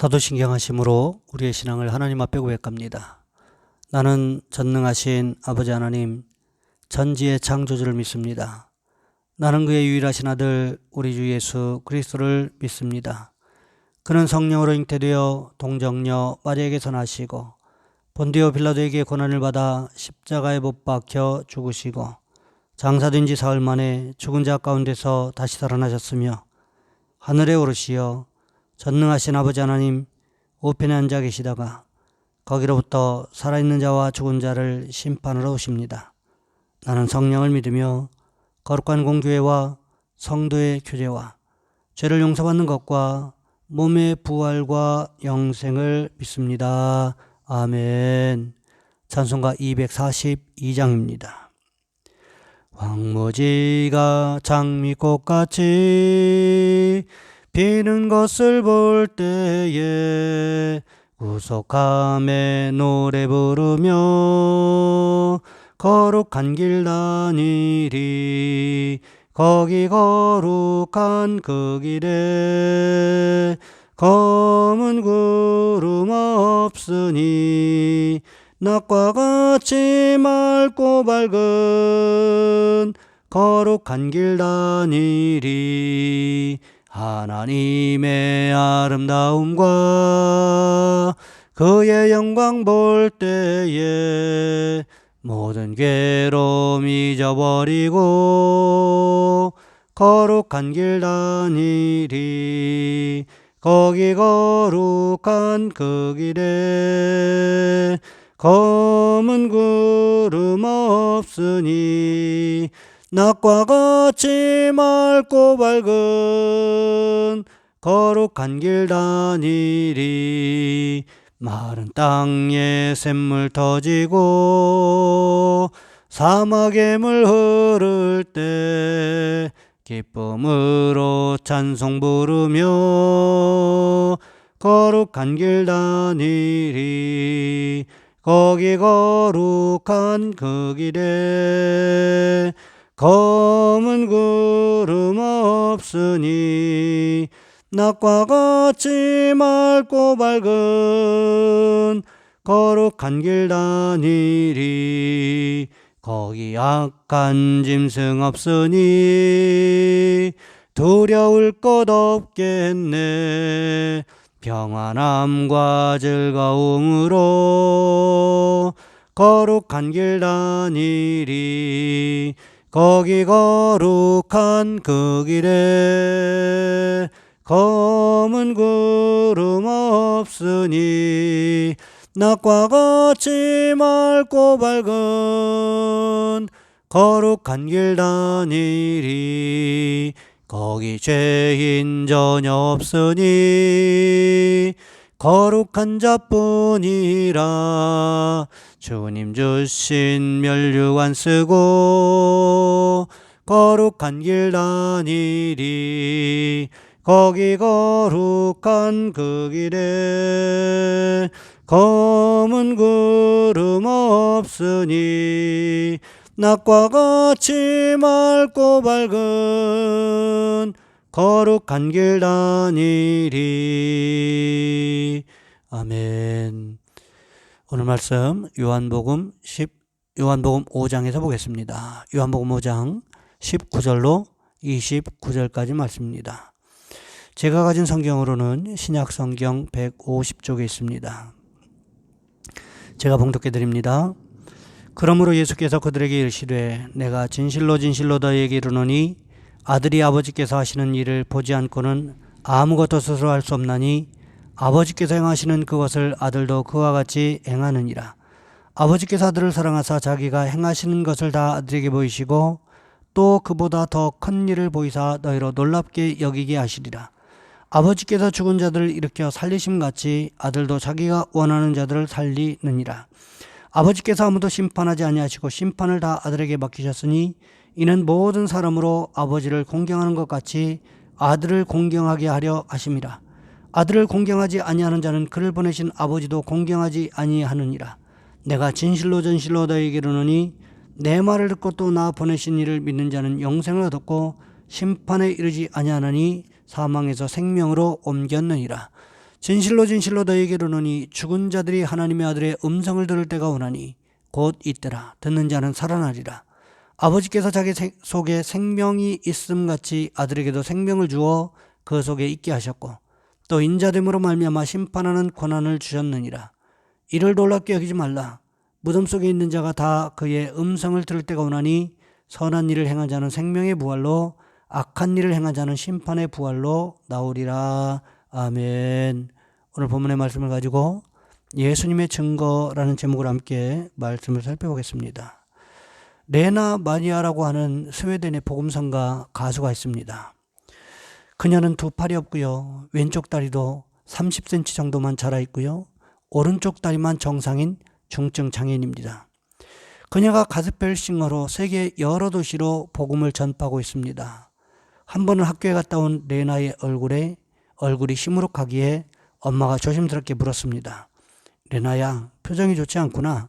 사도신경 하심으로 우리의 신앙을 하나님 앞에 고백합니다. 나는 전능하신 아버지 하나님, 전지의 창조주를 믿습니다. 나는 그의 유일하신 아들 우리 주 예수 그리스도를 믿습니다. 그는 성령으로 잉태되어 동정녀 마리아에게서 나시고 본디오 빌라도에게 고난을 받아 십자가에 못 박혀 죽으시고 장사된 지 사흘 만에 죽은 자 가운데서 다시 살아나셨으며 하늘에 오르시어 전능하신 아버지 하나님 우편에 앉아 계시다가 거기로부터 살아있는 자와 죽은 자를 심판하러 오십니다. 나는 성령을 믿으며 거룩한 공교회와 성도의 교제와 죄를 용서받는 것과 몸의 부활과 영생을 믿습니다. 아멘. 찬송가 242장입니다. 황무지가 장미꽃같이 피는 것을 볼 때에 구속함에 노래 부르며 거룩한 길 다니리. 거기 거룩한 그 길에 검은 구름 없으니 낮과 같이 맑고 밝은 거룩한 길 다니리. 하나님의 아름다움과 그의 영광 볼 때에 모든 괴로움 잊어버리고 거룩한 길 다니리. 거기 거룩한 그 길에 검은 구름 없으니 낮과 같이 맑고 밝은 거룩한 길 다니리. 마른 땅에 샘물 터지고 사막에 물 흐를 때 기쁨으로 찬송 부르며 거룩한 길 다니리. 거기 거룩한 그 길에 검은 구름 없으니 낮과 같이 맑고 밝은 거룩한 길 다니리. 거기 악한 짐승 없으니 두려울 것 없겠네. 평안함과 즐거움으로 거룩한 길 다니리. 거기 거룩한 그 길에 검은 구름 없으니 낮과 같이 맑고 밝은 거룩한 길 다니리. 거기 죄인 전혀 없으니 거룩한 자뿐이라. 주님 주신 면류관 쓰고 거룩한 길 다니리. 거기 거룩한 그 길에 검은 구름 없으니 낮과 같이 맑고 밝은 거룩한 길 다니리. 아멘. 오늘 말씀 요한복음 5장에서 보겠습니다. 요한복음 5장 19절로 29절까지 말씀입니다. 제가 가진 성경으로는 신약성경 150쪽에 있습니다. 제가 봉독해 드립니다. 그러므로 예수께서 그들에게 이르시되 내가 진실로 진실로 너희에게 이르노니 아들이 아버지께서 하시는 일을 보지 않고는 아무것도 스스로 할 수 없나니 아버지께서 행하시는 그것을 아들도 그와 같이 행하느니라. 아버지께서 아들을 사랑하사 자기가 행하시는 것을 다 아들에게 보이시고 또 그보다 더 큰 일을 보이사 너희로 놀랍게 여기게 하시리라. 아버지께서 죽은 자들을 일으켜 살리심같이 아들도 자기가 원하는 자들을 살리느니라. 아버지께서 아무도 심판하지 아니하시고 심판을 다 아들에게 맡기셨으니 이는 모든 사람으로 아버지를 공경하는 것 같이 아들을 공경하게 하려 하심이라. 아들을 공경하지 아니하는 자는 그를 보내신 아버지도 공경하지 아니하느니라. 내가 진실로 진실로 너희에게 이르노니 내 말을 듣고 또 나 보내신 이를 믿는 자는 영생을 얻었고 심판에 이르지 아니하나니 사망에서 생명으로 옮겼느니라. 진실로 진실로 너희에게 이르노니 죽은 자들이 하나님의 아들의 음성을 들을 때가 오나니 곧 이때라. 듣는 자는 살아나리라. 아버지께서 자기 속에 생명이 있음같이 아들에게도 생명을 주어 그 속에 있게 하셨고 또 인자됨으로 말미암아 심판하는 권한을 주셨느니라. 이를 놀랍게 여기지 말라. 무덤 속에 있는 자가 다 그의 음성을 들을 때가 오나니 선한 일을 행한 자는 생명의 부활로 악한 일을 행한 자는 심판의 부활로 나오리라. 아멘. 오늘 본문의 말씀을 가지고 예수님의 증거라는 제목으로 함께 말씀을 살펴보겠습니다. 레나 마리아라고 하는 스웨덴의 복음성가 가수가 있습니다. 그녀는 두 팔이 없고요. 왼쪽 다리도 30cm 정도만 자라 있고요. 오른쪽 다리만 정상인 중증 장애인입니다. 그녀가 가스펠 싱어로 세계 여러 도시로 복음을 전파하고 있습니다. 한 번은 학교에 갔다 온 레나의 얼굴이 시무룩하기에 엄마가 조심스럽게 물었습니다. 레나야, 표정이 좋지 않구나.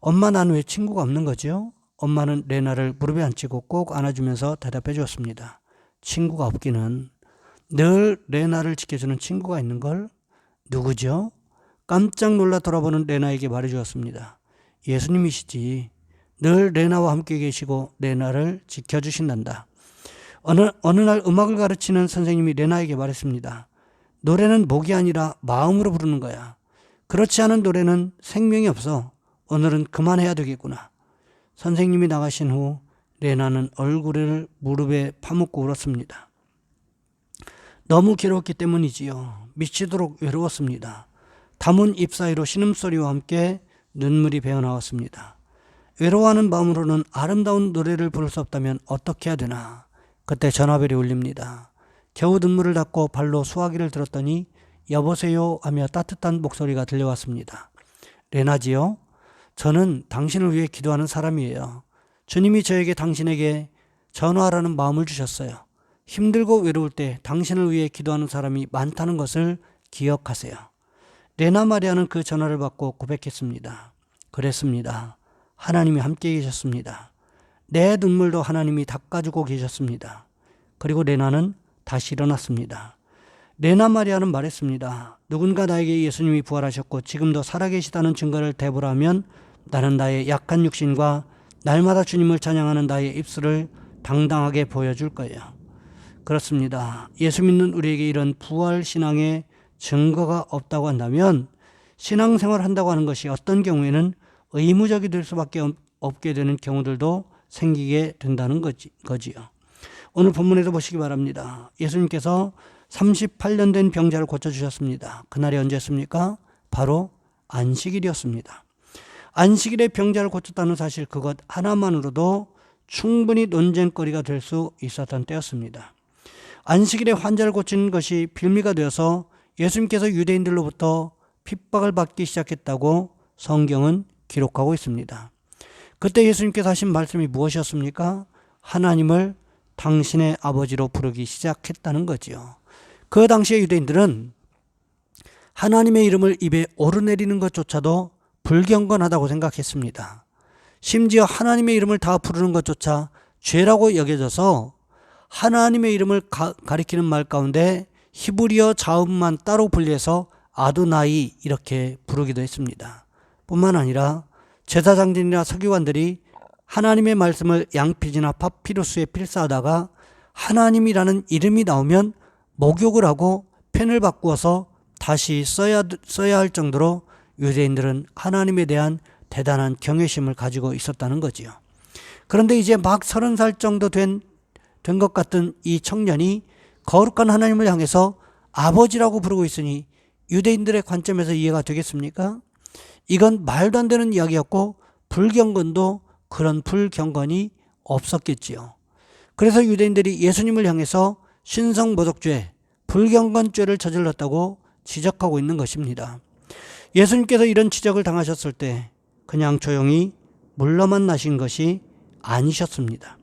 엄마, 난 왜 친구가 없는 거죠? 엄마는 레나를 무릎에 앉히고 꼭 안아주면서 대답해 주었습니다. 친구가 없기는. 늘 레나를 지켜주는 친구가 있는걸? 누구죠? 깜짝 놀라 돌아보는 레나에게 말해 주었습니다. 예수님이시지. 늘 레나와 함께 계시고 레나를 지켜주신단다. 어느 날 음악을 가르치는 선생님이 레나에게 말했습니다. 노래는 목이 아니라 마음으로 부르는 거야. 그렇지 않은 노래는 생명이 없어. 오늘은 그만해야 되겠구나. 선생님이 나가신 후 레나는 얼굴을 무릎에 파묻고 울었습니다. 너무 괴로웠기 때문이지요. 미치도록 외로웠습니다. 담은 잎 사이로 신음소리와 함께 눈물이 배어나왔습니다. 외로워하는 마음으로는 아름다운 노래를 부를 수 없다면 어떻게 해야 되나. 그때 전화벨이 울립니다. 겨우 눈물을 닦고 발로 수화기를 들었더니 여보세요 하며 따뜻한 목소리가 들려왔습니다. 레나지요? 저는 당신을 위해 기도하는 사람이에요. 주님이 저에게 당신에게 전화하라는 마음을 주셨어요. 힘들고 외로울 때 당신을 위해 기도하는 사람이 많다는 것을 기억하세요. 레나 마리아는 그 전화를 받고 고백했습니다. 그랬습니다. 하나님이 함께 계셨습니다. 내 눈물도 하나님이 닦아주고 계셨습니다. 그리고 레나는 다시 일어났습니다. 레나 마리아는 말했습니다. 누군가 나에게 예수님이 부활하셨고 지금도 살아계시다는 증거를 대보라 하면 나는 나의 약한 육신과 날마다 주님을 찬양하는 나의 입술을 당당하게 보여줄 거예요. 그렇습니다. 예수 믿는 우리에게 이런 부활 신앙의 증거가 없다고 한다면 신앙생활을 한다고 하는 것이 어떤 경우에는 의무적이 될 수밖에 없게 되는 경우들도 생기게 된다는 거지요. 오늘 본문에도 보시기 바랍니다. 예수님께서 38년 된 병자를 고쳐주셨습니다. 그날이 언제였습니까? 바로 안식일이었습니다. 안식일에 병자를 고쳤다는 사실 그것 하나만으로도 충분히 논쟁거리가 될 수 있었던 때였습니다. 안식일에 환자를 고친 것이 빌미가 되어서 예수님께서 유대인들로부터 핍박을 받기 시작했다고 성경은 기록하고 있습니다. 그때 예수님께서 하신 말씀이 무엇이었습니까? 하나님을 당신의 아버지로 부르기 시작했다는 거지요. 그 당시의 유대인들은 하나님의 이름을 입에 오르내리는 것조차도 불경건하다고 생각했습니다. 심지어 하나님의 이름을 다 부르는 것조차 죄라고 여겨져서 하나님의 이름을 가리키는 말 가운데 히브리어 자음만 따로 분리해서 아도나이 이렇게 부르기도 했습니다. 뿐만 아니라 제사장들이나 서기관들이 하나님의 말씀을 양피지나 파피루스에 필사하다가 하나님이라는 이름이 나오면 목욕을 하고 펜을 바꾸어서 다시 써야 할 정도로 유대인들은 하나님에 대한 대단한 경외심을 가지고 있었다는 거지요. 그런데 이제 막 30살 정도 된 것 같은 이 청년이 거룩한 하나님을 향해서 아버지라고 부르고 있으니 유대인들의 관점에서 이해가 되겠습니까? 이건 말도 안 되는 이야기였고 불경건도 그런 불경건이 없었겠지요. 그래서 유대인들이 예수님을 향해서 신성모독죄, 불경건죄를 저질렀다고 지적하고 있는 것입니다. 예수님께서 이런 지적을 당하셨을 때 그냥 조용히 물러만 나신 것이 아니셨습니다.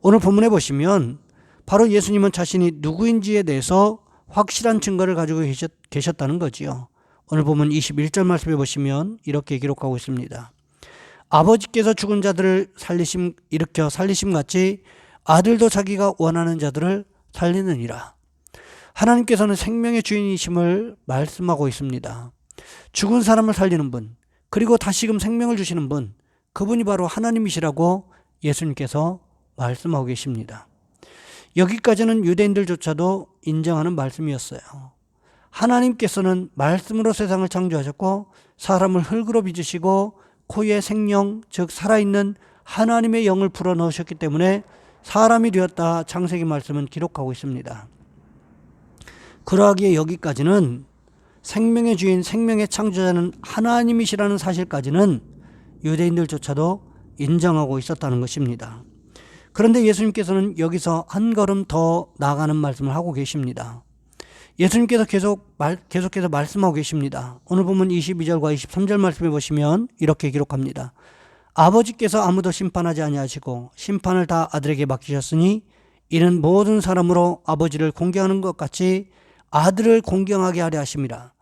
오늘 본문에 보시면 바로 예수님은 자신이 누구인지에 대해서 확실한 증거를 가지고 계셨다는 거지요. 오늘 보면 21절 말씀에 보시면 이렇게 기록하고 있습니다. 아버지께서 죽은 자들을 일으켜 살리심 같이 아들도 자기가 원하는 자들을 살리느니라. 하나님께서는 생명의 주인이심을 말씀하고 있습니다. 죽은 사람을 살리는 분, 그리고 다시금 생명을 주시는 분, 그분이 바로 하나님이시라고 예수님께서 말씀하고 계십니다. 여기까지는 유대인들조차도 인정하는 말씀이었어요. 하나님께서는 말씀으로 세상을 창조하셨고 사람을 흙으로 빚으시고 코에 생명, 즉 살아있는 하나님의 영을 불어넣으셨기 때문에 사람이 되었다, 창세기 말씀은 기록하고 있습니다. 그러하기에 여기까지는 생명의 주인, 생명의 창조자는 하나님이시라는 사실까지는 유대인들조차도 인정하고 있었다는 것입니다. 그런데 예수님께서는 여기서 한 걸음 더 나아가는 말씀을 하고 계십니다. 예수님께서 계속해서 말씀하고 계십니다. 오늘 본문 22절과 23절 말씀해 보시면 이렇게 기록합니다. 아버지께서 아무도 심판하지 아니하시고 심판을 다 아들에게 맡기셨으니 이는 모든 사람으로 아버지를 공경하는 것 같이 아들을 공경하게 하려 하심이라.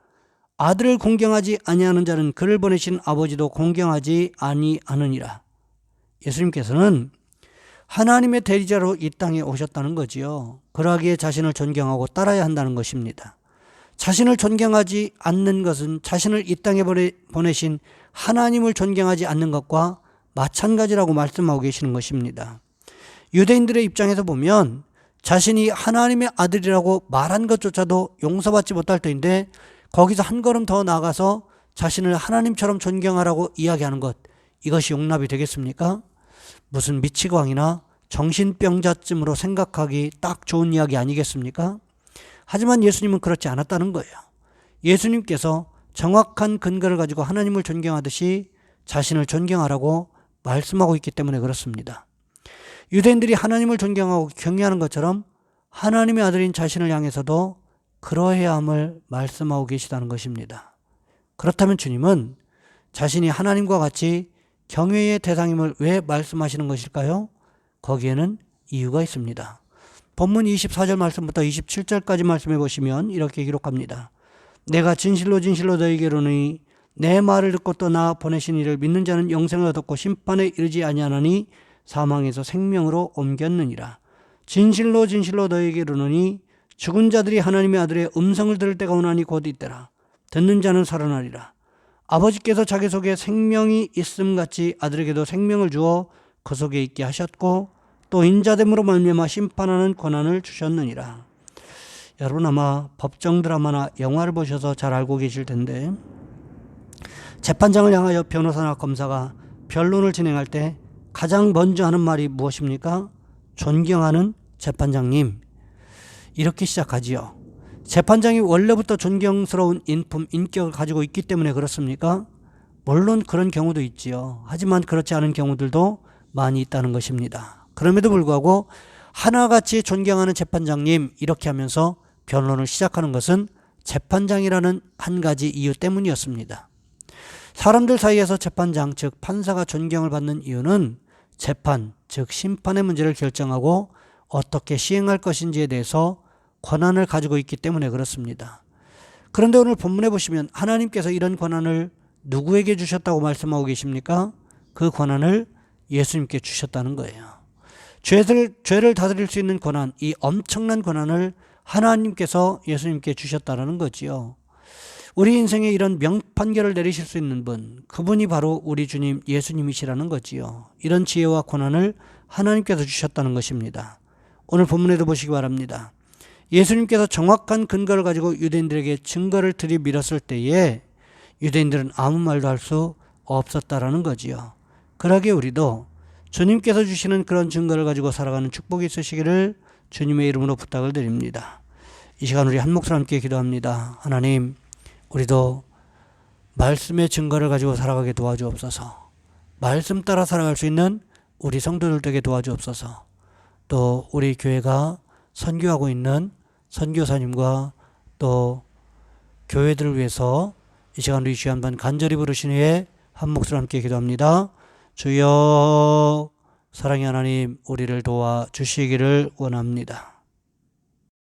아들을 공경하지 아니하는 자는 그를 보내신 아버지도 공경하지 아니하느니라. 예수님께서는 하나님의 대리자로 이 땅에 오셨다는 거지요. 그러하기에 자신을 존경하고 따라야 한다는 것입니다. 자신을 존경하지 않는 것은 자신을 이 땅에 보내신 하나님을 존경하지 않는 것과 마찬가지라고 말씀하고 계시는 것입니다. 유대인들의 입장에서 보면 자신이 하나님의 아들이라고 말한 것조차도 용서받지 못할 터인데 거기서 한 걸음 더 나아가서 자신을 하나님처럼 존경하라고 이야기하는 것, 이것이 용납이 되겠습니까? 무슨 미치광이나 정신병자쯤으로 생각하기 딱 좋은 이야기 아니겠습니까? 하지만 예수님은 그렇지 않았다는 거예요. 예수님께서 정확한 근거를 가지고 하나님을 존경하듯이 자신을 존경하라고 말씀하고 있기 때문에 그렇습니다. 유대인들이 하나님을 존경하고 경외하는 것처럼 하나님의 아들인 자신을 향해서도 그러해야 함을 말씀하고 계시다는 것입니다. 그렇다면 주님은 자신이 하나님과 같이 경외의 대상임을 왜 말씀하시는 것일까요? 거기에는 이유가 있습니다. 본문 24절 말씀부터 27절까지 말씀해 보시면 이렇게 기록합니다. 내가 진실로 진실로 너희에게 이르노니 내 말을 듣고 또 나 보내신 이를 믿는 자는 영생을 얻었고 심판에 이르지 아니하나니 사망에서 생명으로 옮겼느니라. 진실로 진실로 너희에게 이르노니 죽은 자들이 하나님의 아들의 음성을 들을 때가 오나니 곧 이때라. 듣는 자는 살아나리라. 아버지께서 자기 속에 생명이 있음같이 아들에게도 생명을 주어 그 속에 있게 하셨고 또 인자됨으로 말미암아 심판하는 권한을 주셨느니라. 여러분 아마 법정 드라마나 영화를 보셔서 잘 알고 계실 텐데 재판장을 향하여 변호사나 검사가 변론을 진행할 때 가장 먼저 하는 말이 무엇입니까? 존경하는 재판장님, 이렇게 시작하지요. 재판장이 원래부터 존경스러운 인격을 가지고 있기 때문에 그렇습니까? 물론 그런 경우도 있지요. 하지만 그렇지 않은 경우들도 많이 있다는 것입니다. 그럼에도 불구하고 하나같이 존경하는 재판장님, 이렇게 하면서 변론을 시작하는 것은 재판장이라는 한 가지 이유 때문이었습니다. 사람들 사이에서 재판장, 즉 판사가 존경을 받는 이유는 재판, 즉 심판의 문제를 결정하고 어떻게 시행할 것인지에 대해서 권한을 가지고 있기 때문에 그렇습니다. 그런데 오늘 본문에 보시면 하나님께서 이런 권한을 누구에게 주셨다고 말씀하고 계십니까? 그 권한을 예수님께 주셨다는 거예요. 죄를 다스릴 수 있는 권한, 이 엄청난 권한을 하나님께서 예수님께 주셨다는 거지요. 우리 인생에 이런 명판결을 내리실 수 있는 분, 그분이 바로 우리 주님 예수님이시라는 거지요. 이런 지혜와 권한을 하나님께서 주셨다는 것입니다. 오늘 본문에도 보시기 바랍니다. 예수님께서 정확한 근거를 가지고 유대인들에게 증거를 들이밀었을 때에 유대인들은 아무 말도 할 수 없었다라는 거지요. 그러기에 우리도 주님께서 주시는 그런 증거를 가지고 살아가는 축복이 있으시기를 주님의 이름으로 부탁을 드립니다. 이 시간 우리 한 목소리 함께 기도합니다. 하나님, 우리도 말씀의 증거를 가지고 살아가게 도와주옵소서. 말씀 따라 살아갈 수 있는 우리 성도들 되게 도와주옵소서. 또 우리 교회가 선교하고 있는 선교사님과 또 교회들을 위해서 이 시간 우리 주여 한번 간절히 부르신 후에 한 목소리 함께 기도합니다. 주여, 사랑의 하나님, 우리를 도와주시기를 원합니다.